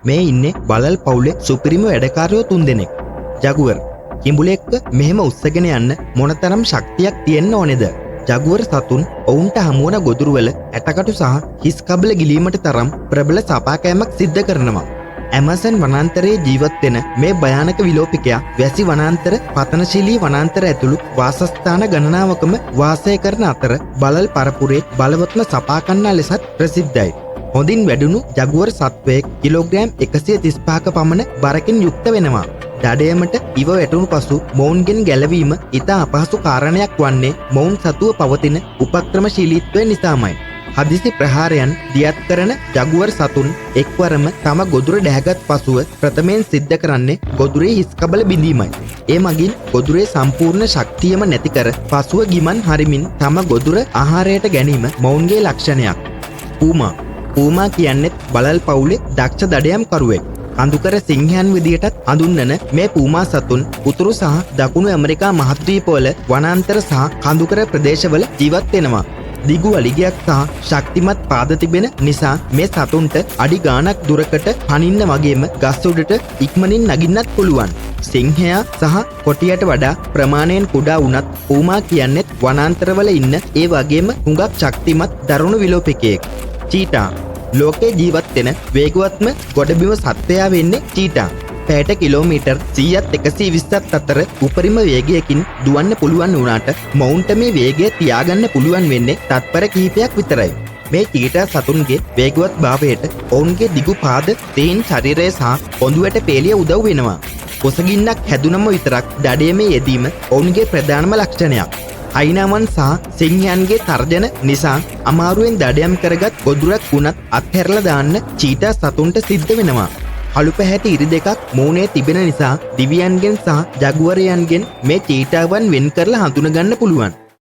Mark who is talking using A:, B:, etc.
A: මේ ඉන්නේ බලල් පවුලේ සුපිරිම වැඩකාරයෝ 3 දෙනෙක්. ජගුවර් කිඹුලෙක්ව මෙහෙම උස්සගෙන යන්න මොනතරම් ශක්තියක් තියෙන්න ඕනේද? ජගුවර් සතුන් ඔවුන්ට හමුවන ගොදුරුවල ඇටකටු සහ හිස් කබල ගිලීමට තරම් ප්‍රබල සපාකෑමක් සිද්ධ කරනවා. ඇමසන් වනාන්තරයේ ජීවත් වෙන මේ භයානක විලෝපිකයා වැසි වනාන්තර, පතනශීලී වනාන්තර ඇතුළු වාසස්ථාන ගණනාවකම වාසය කරන අතර බලල් පරපුරේ බලවත්ම සපාකන්නා ලෙසත් ප්‍රසිද්ධයි. හොඳින් වැඩුණු ජගුවර් සත්වයෙක් කිලෝග්‍රෑම් 135ක පමණ බරකින් යුක්ත වෙනවා. දඩයමට ඉව වැටුණු පසු මොවුන්ගෙන් ගැලවීම ඉතා අපහසු කාරණයක් වන්නේ මොවුන් සතුව පවතින උපක්‍රමශීලීත්වය නිසාමයි. හදිසි ප්‍රහාරයන් දියත් කරන ජගුවර් සතුන් එක්වරම තම ගොදුර ඩැහැගත් පසුව ප්‍රථමයෙන් සිද්ධ කරන්නේ ගොදුරේ හිස්කබල බිඳීමයි. ඒ මගින් ගොදුරේ සම්පූර්ණ ශක්තියම නැති කර පසුව ගිමන් හරිමින් තම ගොදුර ආහාරයට ගැනීම මොවුන්ගේ ලක්ෂණයක්. පූමා කියන්නෙත් බලල් පවුලේ දක්ෂ දඩයම් කරුවෙක්. කඳුකර සිංහයන් විදියටත් හඳුන්වන මේ පූමා සතුන් උතුරු සහ දකුණු ඇමරිකා මහද්වීපවල වනාන්තර සහ කඳුකර ප්‍රදේශවල ජීවත් වෙනවා. දිගු අලිගයක් සහ ශක්තිමත් පාද තිබෙන නිසා මේ සතුන්ට අඩි ගාණක් දුරකට පනින්න වගේම ගස් උඩට ඉක්මනින් නගින්නත් පුළුවන්. සිංහයා සහ කොටියට වඩා ප්‍රමාණයෙන් කුඩා වුණත් පූමා කියන්නෙත් වනාන්තරවල ඉන්න ඒ වගේම හුඟක් ශක්තිමත් දරුණු විලෝපිකයෙක්. චීටා ලෝකේ ජීවත් වෙන වේගවත්ම ගොඩබිම සත්වයා වෙන්නේ චීටා. පැයට කිලෝමීටර් 100-120ක් අතර උපරිම වේගයකින් දුවන්න පුළුවන් වුණාට මොවුන්ට මේ වේගය තියාගන්න පුළුවන් වෙන්නේ තත්පර කිහිපයක් විතරයි. මේ චීටා සතුන්ගේ වේගවත් භාවයට ඔවුන්ගේ දිගු පාද, තේන් ශරීරය සහ ඔඳුවට පේලිය උදව් වෙනවා. කොසගින්නක් හැදුනම විතරක් දඩයමේ යෙදීම ඔවුන්ගේ ප්‍රධානම ලක්ෂණයක්. අයිනාවන් සහ සිංහයන්ගේ තර්ජන නිසා අමාරුවෙන් දඩයම් කරගත් ගොදුරක් වුණත් අත්හැරලා දාන්න චීටා සතුන්ට සිද්ධ වෙනවා. අලු පැහැති ඉරි දෙකක් මූණේ තිබෙන නිසා දිවියන්ගෙන් සහ ජගුවරයන්ගෙන් මේ චීටාවන් වෙන් කරලා හඳුනගන්න පුළුවන්.